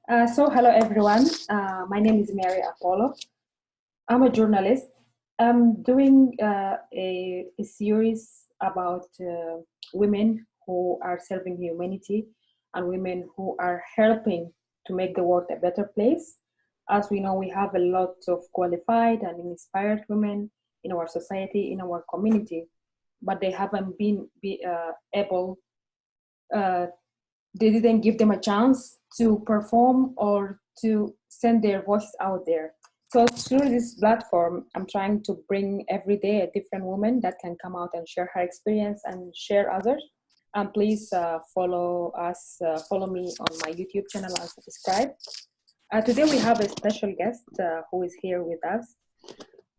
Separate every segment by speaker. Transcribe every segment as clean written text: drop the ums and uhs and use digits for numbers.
Speaker 1: Hello everyone. My name is Mary Apollo. I'm a journalist. I'm doing a series about women who are serving humanity and women who are helping to make the world a better place. As we know, we have a lot of qualified and inspired women in our society, in our community, but they haven't been able uh, they didn't give them a chance to perform or to send their voices out there. So through this platform, I'm trying to bring every day a different woman that can come out and share her experience and share others. And please follow me on my YouTube channel and subscribe. Today we have a special guest who is here with us.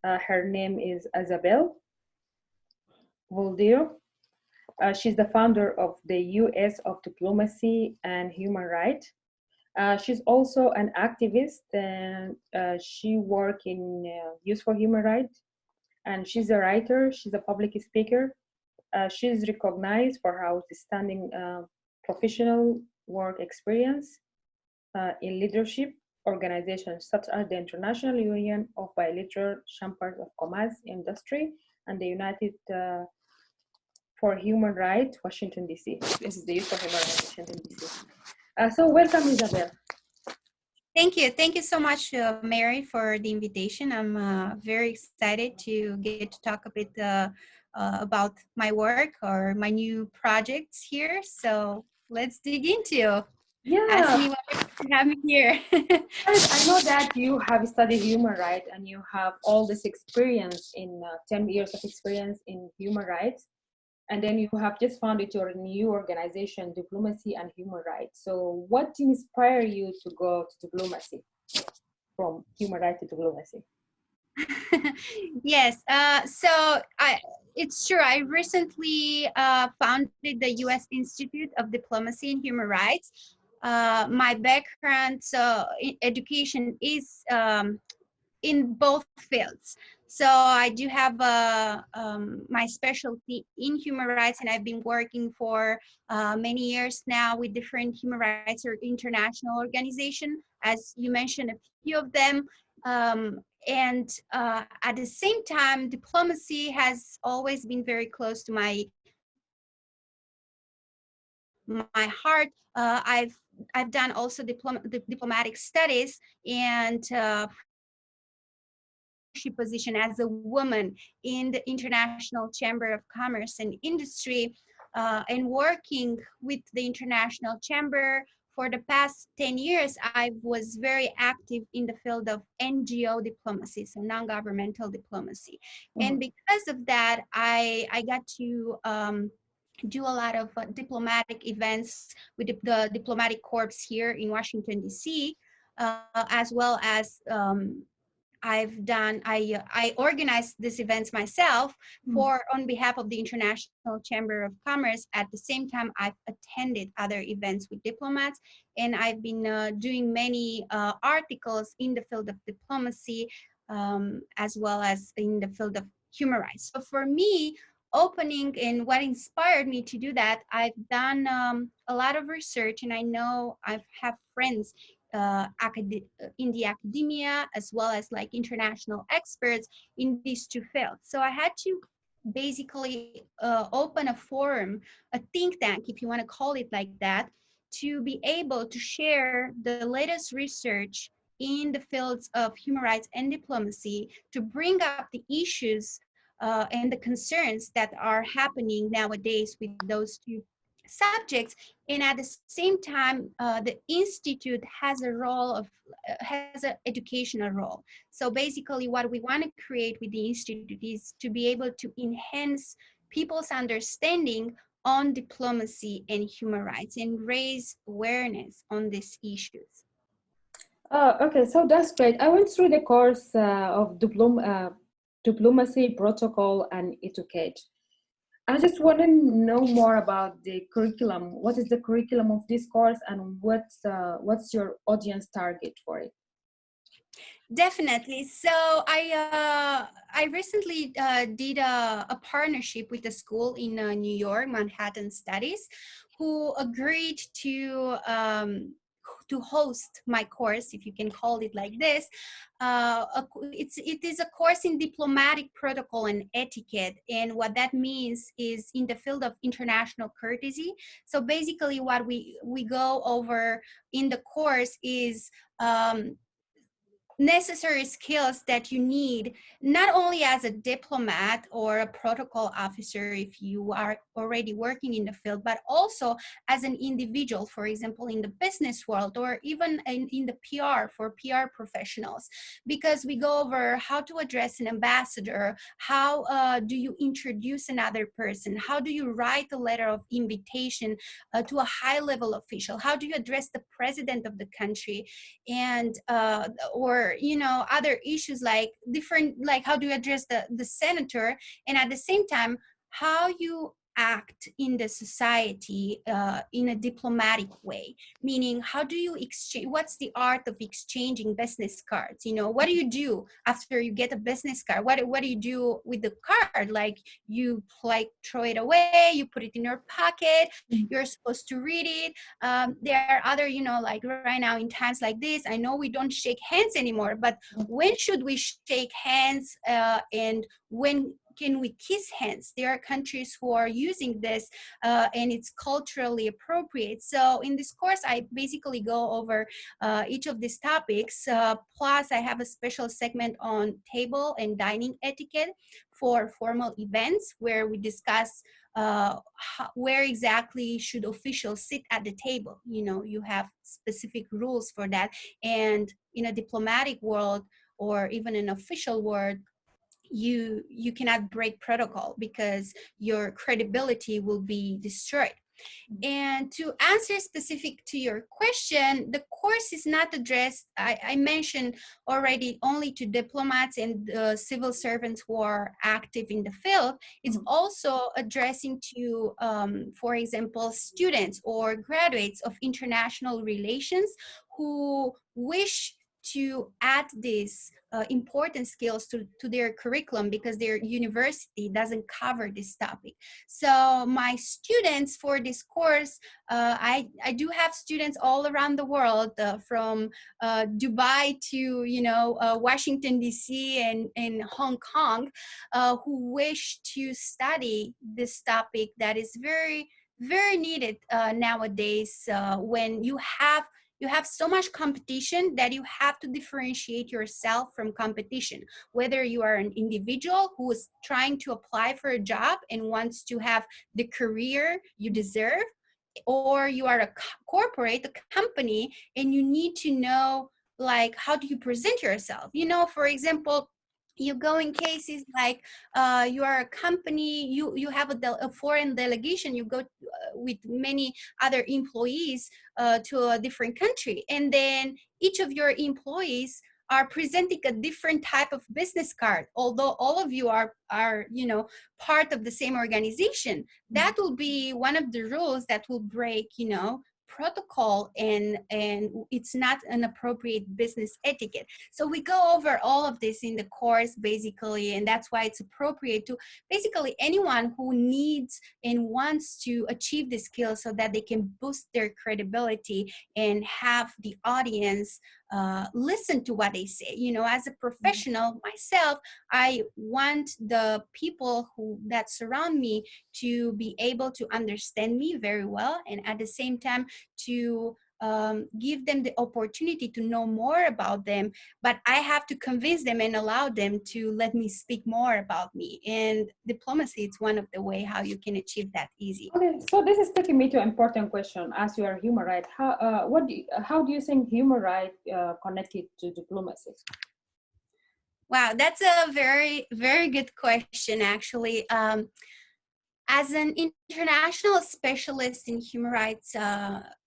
Speaker 1: Her name is Isabelle Vladoiu. She's the founder of the US of Diplomacy and Human Rights. She's also an activist and she works in Youth for Human Rights. And she's a writer, she's a public speaker. She's recognized for her outstanding professional work experience in leadership organizations such as the International Union of Bilateral Chambers of Commerce Industry and the United for Human Rights, Washington, D.C. This is the Youth for Human Rights, Washington, D.C. So welcome, Isabelle.
Speaker 2: Thank you. Thank you so much, Mary, for the invitation. I'm very excited to get to talk a bit about my work or my new projects here. So let's dig into. Ask me what you have me here.
Speaker 1: I know that you have studied human rights and you have all this experience in 10 years of experience in human rights. And then you have just founded your new organization, Diplomacy and Human Rights. So what inspired you to go to diplomacy, from human rights to diplomacy?
Speaker 2: Yes, it's true. I recently founded the U.S. Institute of Diplomacy and Human Rights. My background, education is in both fields. So I do have my specialty in human rights, and I've been working for many years now with different human rights or international organizations, as you mentioned, a few of them. And at the same time, diplomacy has always been very close to my heart. I've done also diplomatic studies and position as a woman in the International Chamber of Commerce and Industry, and working with the International Chamber for the past 10 years. I was very active in the field of NGO diplomacy, so non-governmental diplomacy. And because of that, I got to do a lot of diplomatic events with the diplomatic corps here in Washington, D.C., as well as I organized these events myself on behalf of the International Chamber of Commerce. At the same time, I've attended other events with diplomats, and I've been doing many articles in the field of diplomacy, as well as in the field of human rights. So for me, opening and what inspired me to do that, I've done a lot of research, and I know I have friends in the academia, as well as like international experts in these two fields. So I had to basically open a forum, a think tank, if you want to call it like that, to be able to share the latest research in the fields of human rights and diplomacy, to bring up the issues and the concerns that are happening nowadays with those two subjects. And at the same time, the institute has a role of has an educational role. So basically what we want to create with the institute is to be able to enhance people's understanding on diplomacy and human rights and raise awareness on these issues.
Speaker 1: Okay, so that's great. I went through the course of diplomacy, protocol, and etiquette. I just want to know more about the curriculum. What is the curriculum of this course, and what's your audience target for it?
Speaker 2: Definitely. So I recently did a partnership with a school in New York, Manhattan Studies, who agreed to to host my course, if you can call it like this. It is a course in diplomatic protocol and etiquette, and what that means is in the field of international courtesy. So basically, what we go over in the course is necessary skills that you need not only as a diplomat or a protocol officer if you are already working in the field, but also as an individual, for example, in the business world, or even in the PR for PR professionals, because we go over how to address an ambassador, how do you introduce another person, how do you write a letter of invitation to a high level official, how do you address the president of the country, and or other issues like different, like how do you address the senator, and at the same time how you act in the society in a diplomatic way, meaning how do you exchange, what's the art of exchanging business cards, what do you do after you get a business card, what do you do with the card, like you like throw it away, you put it in your pocket, you're supposed to read it. There are other, like right now in times like this, I know we don't shake hands anymore, but when should we shake hands, and when can we kiss hands? There are countries who are using this and it's culturally appropriate. So in this course, I basically go over each of these topics. Plus, I have a special segment on table and dining etiquette for formal events where we discuss where exactly should officials sit at the table. You have specific rules for that. And in a diplomatic world or even an official world, you cannot break protocol because your credibility will be destroyed. And to answer specific to your question, the course is not addressed, I mentioned already, only to diplomats and civil servants who are active in the field. It's also addressing to, for example, students or graduates of international relations who wish to add these important skills to their curriculum because their university doesn't cover this topic. So my students for this course, I do have students all around the world, from Dubai to Washington DC and Hong Kong, who wish to study this topic that is very, very needed nowadays, when you have so much competition that you have to differentiate yourself from competition. Whether you are an individual who is trying to apply for a job and wants to have the career you deserve, or you are a corporate, a company, and you need to know, like, how do you present yourself? For example, you go in cases like you are a company, you have a foreign delegation, you go with many other employees to a different country, and then each of your employees are presenting a different type of business card, although all of you are part of the same organization. That will be one of the rules that will break protocol, and it's not an appropriate business etiquette. So we go over all of this in the course basically, and that's why it's appropriate to basically anyone who needs and wants to achieve the skills so that they can boost their credibility and have the audience listen to what they say. As a professional myself, I want the people that surround me to be able to understand me very well, and at the same time to give them the opportunity to know more about them, but I have to convince them and allow them to let me speak more about me. And diplomacy is one of the way how you can achieve that easy.
Speaker 1: Okay, so this is taking me to an important question. As you are human rights, how do you think human rights connected to diplomacy?
Speaker 2: Wow, that's a very, very good question, actually. As an international specialist in human rights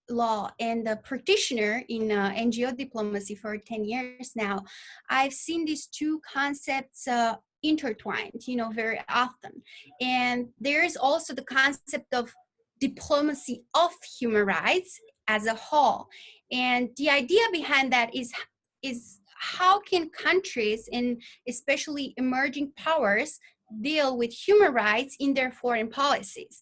Speaker 2: law and a practitioner in NGO diplomacy for 10 years now, I've seen these two concepts intertwined, very often. And there's also the concept of diplomacy of human rights as a whole. And the idea behind that is how can countries, and especially emerging powers, deal with human rights in their foreign policies.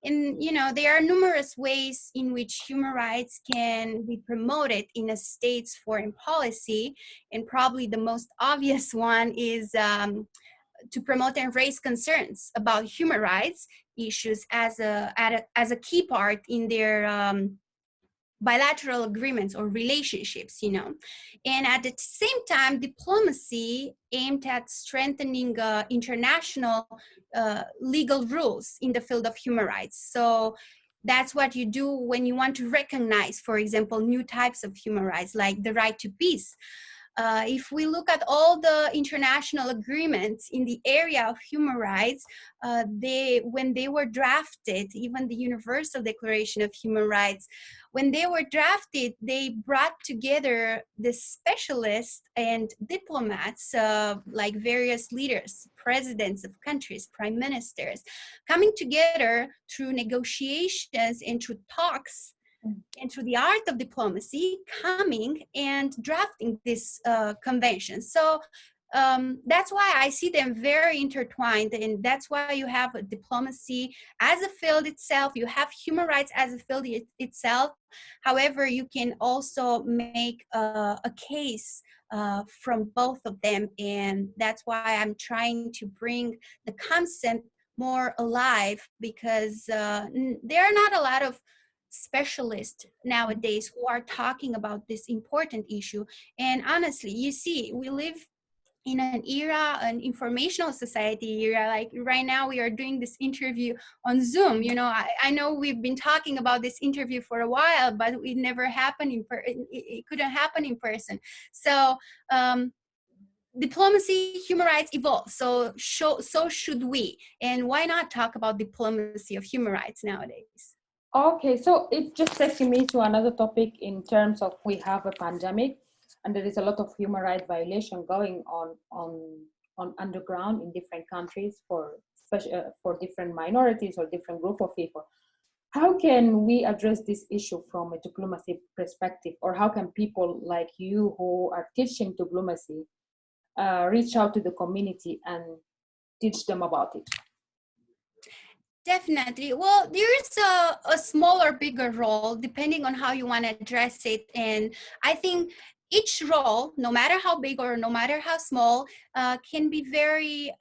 Speaker 2: And there are numerous ways in which human rights can be promoted in a state's foreign policy, and probably the most obvious one is to promote and raise concerns about human rights issues as a key part in their bilateral agreements or relationships, and at the same time, diplomacy aimed at strengthening international legal rules in the field of human rights. So that's what you do when you want to recognize, for example, new types of human rights, like the right to peace. If we look at all the international agreements in the area of human rights, when they were drafted, even the Universal Declaration of Human Rights, when they were drafted, they brought together the specialists and diplomats, like various leaders, presidents of countries, prime ministers, coming together through negotiations and through talks and through the art of diplomacy, coming and drafting this convention. So that's why I see them very intertwined, and that's why you have diplomacy as a field itself, you have human rights as a field itself. However, you can also make a case from both of them, and that's why I'm trying to bring the concept more alive, because there are not a lot of specialists nowadays who are talking about this important issue. And honestly, you see, we live in an era, an informational society era. Like right now we are doing this interview on Zoom. I know we've been talking about this interview for a while, but it never happened it couldn't happen in person. So diplomacy, human rights evolve, so should we, and why not talk about diplomacy of human rights nowadays?
Speaker 1: Okay, so it just taking me to another topic in terms of we have a pandemic and there is a lot of human rights violation going on underground in different countries for different minorities or different group of people. How can we address this issue from a diplomacy perspective, or how can people like you who are teaching diplomacy reach out to the community and teach them about it?
Speaker 2: Definitely. Well, there is a smaller, bigger role depending on how you want to address it. And I think each role, no matter how big or no matter how small, can be very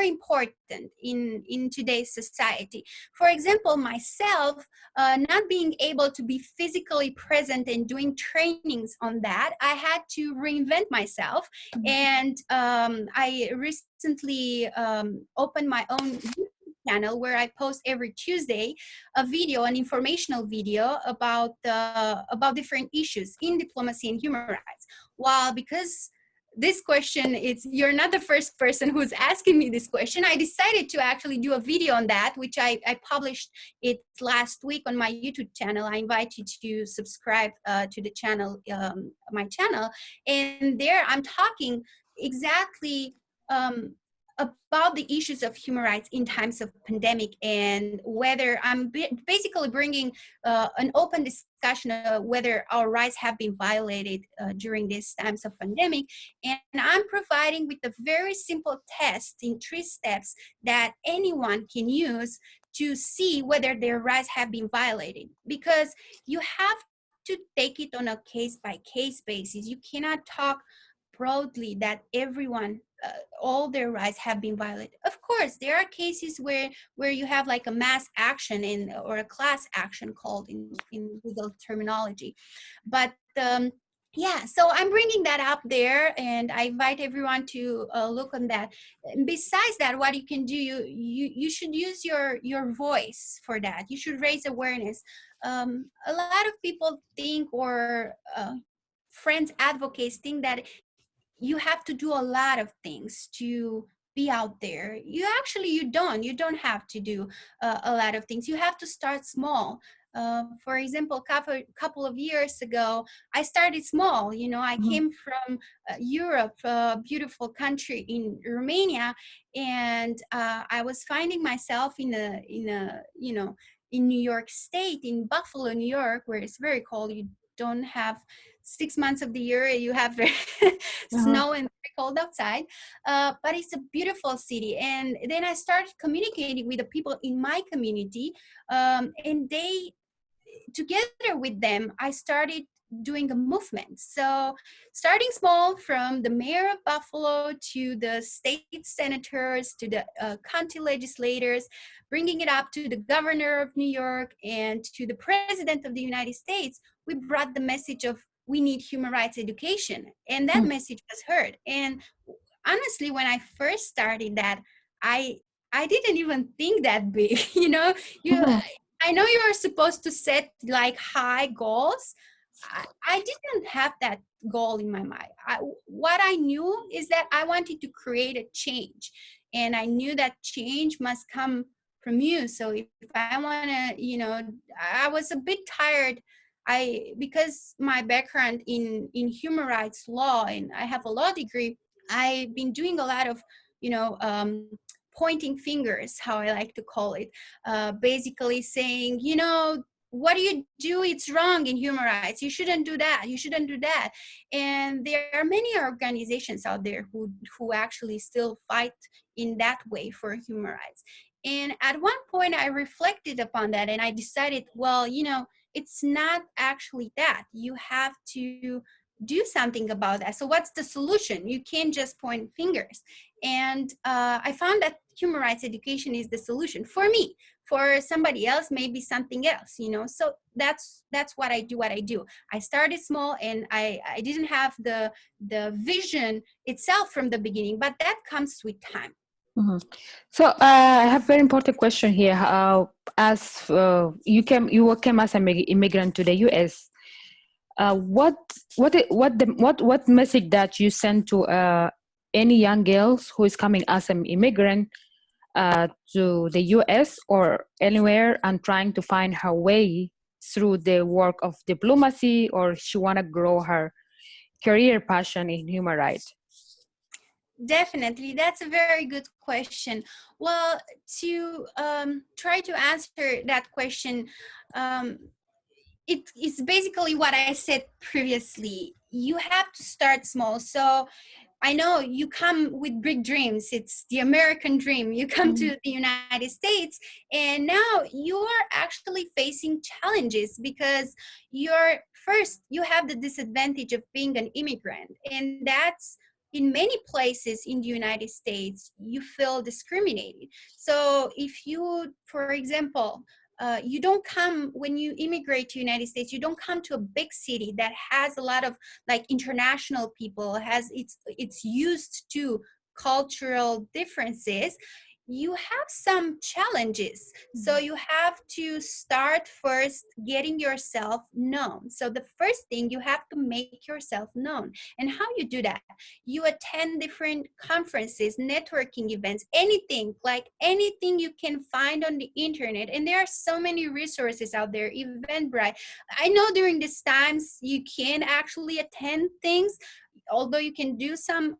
Speaker 2: important in today's society. For example, myself, not being able to be physically present and doing trainings on that, I had to reinvent myself. And I recently opened my own channel where I post every Tuesday a video, an informational video about different issues in diplomacy and human rights. Well, because this question, you're not the first person who's asking me this question, I decided to actually do a video on that, which I published it last week on my YouTube channel. I invite you to subscribe to the channel, my channel, and there I'm talking exactly about the issues of human rights in times of pandemic, and whether I'm basically bringing an open discussion of whether our rights have been violated during these times of pandemic. And I'm providing with a very simple test in 3 steps that anyone can use to see whether their rights have been violated, because you have to take it on a case-by-case basis. You cannot talk broadly that everyone, all their rights have been violated. Of course, there are cases where you have like a mass action or a class action called in legal terminology. But yeah, so I'm bringing that up there, and I invite everyone to look on that. And besides that, what you can do, you should use your voice for that. You should raise awareness. A lot of people think, or friends, advocates think that you have to do a lot of things to be out there. You don't have to do a lot of things. You have to start small. For example, couple of years ago, I started small. I came from Europe, a beautiful country in Romania, and I was finding myself in New York State, in Buffalo, New York, where it's very cold. You don't have 6 months of the year you have
Speaker 1: Uh-huh.
Speaker 2: snow and very cold outside, but it's a beautiful city. And then I started communicating with the people in my community, and they, together with them, I started doing a movement. So starting small, from the mayor of Buffalo to the state senators to the county legislators, bringing it up to the governor of New York and to the president of the United States, we brought the message of we need human rights education. And that message was heard. And honestly, when I first started that, I I didn't even think that big. You
Speaker 1: Mhm.
Speaker 2: I know you are supposed to set like high goals. I didn't have that goal in my mind. What I knew is that I wanted to create a change, and I knew that change must come from you. So if I want to, I was a bit tired. Because my background in human rights law, and I have a law degree, I've been doing a lot of, you know, um, pointing fingers, how I like to call it, basically saying, what do you do? It's wrong in human rights. You shouldn't do that. You shouldn't do that. And there are many organizations out there who actually still fight in that way for human rights. And at one point, I reflected upon that, and I decided, well, it's not actually that. You have to do something about that. So what's the solution? You can't just point fingers. And I found that human rights education is the solution for me. For somebody else, maybe something else. So that's what I do. I started small, and I didn't have the vision itself from the beginning, but that comes with time.
Speaker 1: Mhm. So I have very important question here. As you came as an immigrant to the U.S. What message that you send to any young girls who is coming as an immigrant to the U.S. or anywhere and trying to find her way through the work of diplomacy, or she wanna grow her career passion in human rights?
Speaker 2: Definitely, that's a very good question. Well, to try to answer that question, um, it's basically what I said previously. You have to start small. So I know you come with big dreams. It's the American dream. You come
Speaker 1: Mhm.
Speaker 2: to the United States, and now you are actually facing challenges because you have the disadvantage of being an immigrant. And that's in many places in the United States, you feel discriminated. So if you, for example, you don't come, when you immigrate to United States, you don't come to a big city that has a lot of like international people, has it's used to cultural differences. You have some challenges. So you have to start first getting yourself known. So the first thing, you have to make yourself known. And how you do that? You attend different conferences, networking events, anything you can find on the internet. And there are so many resources out there. Eventbrite. I know during these times you can actually attend things, although you can do some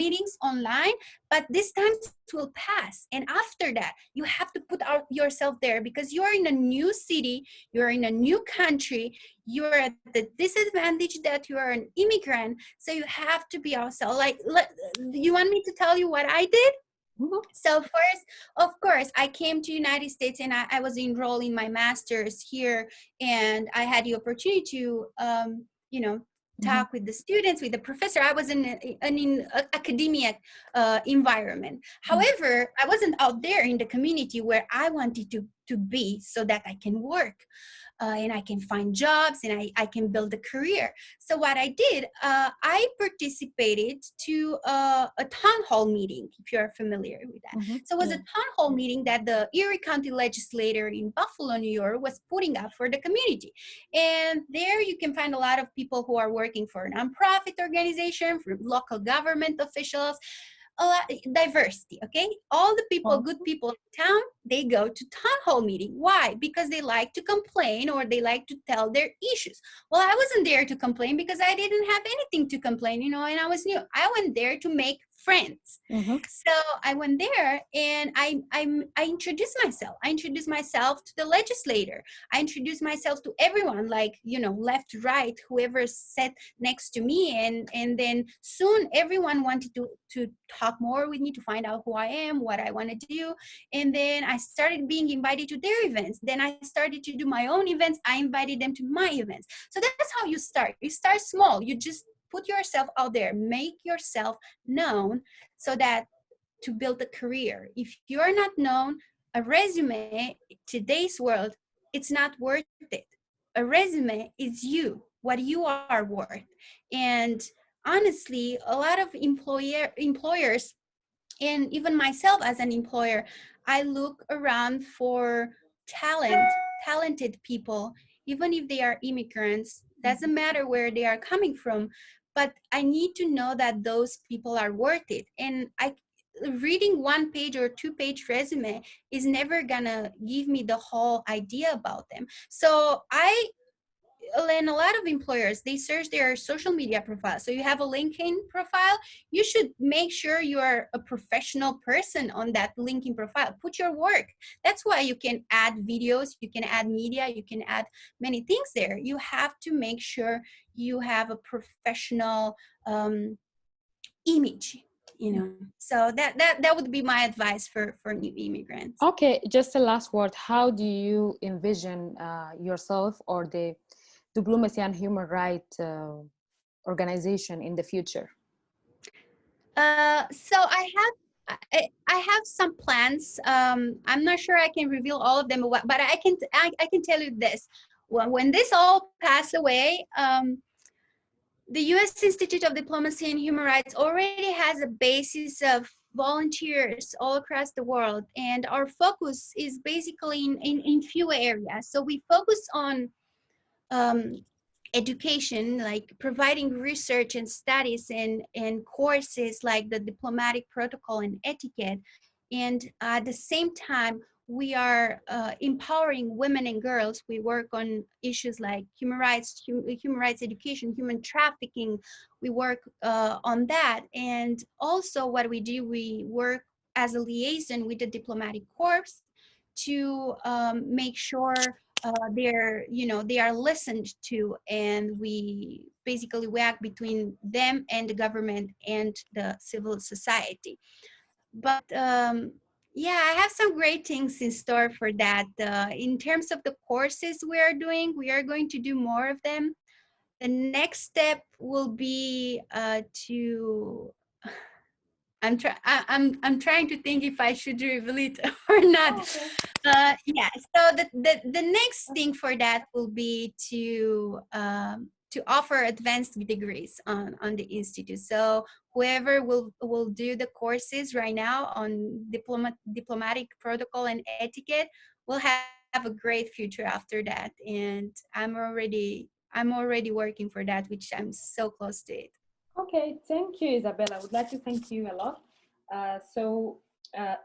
Speaker 2: meetings online, but these times will pass. And after that, you have to put out yourself there, because you're in a new city, you're in a new country, you're at the disadvantage that you are an immigrant. So you have to be yourself. You want me to tell you what I did?
Speaker 1: Mhm.
Speaker 2: So first, of course, I came to United States, and I was enrolled in my master's here, and I had the opportunity to,
Speaker 1: Mhm.
Speaker 2: talk with the students, with the professor. I was in an academic environment.
Speaker 1: Mhm.
Speaker 2: However, I wasn't out there in the community where I wanted to be, so that I can work. And I can find jobs, and I can build a career. So what I did, I participated to a town hall meeting, if you're familiar with that.
Speaker 1: Mhm.
Speaker 2: So it was a
Speaker 1: Yeah.
Speaker 2: town hall meeting that the Erie County legislator in Buffalo, New York, was putting up for the community. And there you can find a lot of people who are working for a nonprofit organization, for local government officials, a lot diversity. Okay, all the people,
Speaker 1: Oh.
Speaker 2: good people in town, they go to town hall meeting. Why? Because they like to complain, or they like to tell their issues. Well, I wasn't there to complain, because I didn't have anything to complain, and I was new. I went there to make friends.
Speaker 1: Mm-hmm.
Speaker 2: So I went there and I introduced myself. I introduced myself to the legislator. I introduced myself to everyone, like, you know, left, right, whoever sat next to me. And then soon everyone wanted to talk more with me, to find out who I am, what I want to do. And then I started being invited to their events. Then I started to do my own events. I invited them to my events. So that's how you start. You start small. You just put yourself out there, make yourself known, so that to build a career. If you're not known, a resume, today's world, it's not worth it. A resume is you, what you are worth. And honestly, a lot of employers, and even myself as an employer, I look around for talented people, even if they are immigrants. Doesn't matter where they are coming from, but I need to know that those people are worth it. And reading 1 page or 2 page resume is never gonna give me the whole idea about them. So and a lot of employers, they search their social media profile. So you have a LinkedIn profile, you should make sure you are a professional person on that LinkedIn profile. Put your work. That's why you can add videos, you can add media, you can add many things there. You have to make sure you have a professional image, you know. So that would be my advice for new immigrants.
Speaker 1: Okay, just a last word. How do you envision yourself or the diplomacy and human rights organization in the future?
Speaker 2: So I have some plans. I'm not sure I can reveal all of them, but I can tell you this. When this all pass away, the U.S. Institute of Diplomacy and Human Rights already has a basis of volunteers all across the world, and our focus is basically in few areas. So we focus on um, education, like providing research and studies and courses like the diplomatic protocol and etiquette. And at the same time, we are empowering women and girls. We work on issues like human rights education, human trafficking. We work on that. And also what we do, we work as a liaison with the diplomatic corps to make sure they are listened to, and we basically act between them and the government and the civil society. But yeah, I have some great things in store for that. In terms of the courses we are doing, we are going to do more of them. The next step will be to I'm trying to think if I should reveal it or not.
Speaker 1: Okay.
Speaker 2: Yeah. So the next thing for that will be to offer advanced degrees on the institute. So whoever will do the courses right now on diplomatic protocol and etiquette will have a great future after that. And I'm already working for that, which I'm so close to it.
Speaker 1: Okay, thank you, Isabelle. I would like to thank you a lot.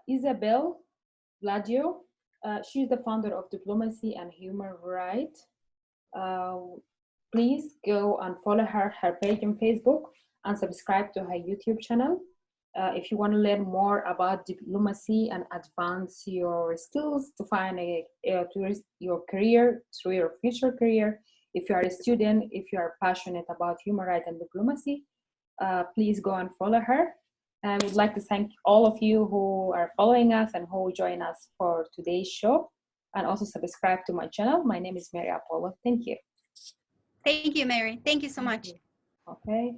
Speaker 1: Isabelle Vladoiu, she's the founder of Diplomacy and Human Rights. Please go and follow her page on Facebook, and subscribe to her YouTube channel. If you want to learn more about diplomacy and advance your skills to find your career through your future career, if you are a student, if you are passionate about human rights and diplomacy, please go and follow her. I would like to thank all of you who are following us and who join us for today's show, and also subscribe to my channel. My name is Mary Apollo. Thank you.
Speaker 2: Thank you, Mary. Thank you so much.
Speaker 1: Okay.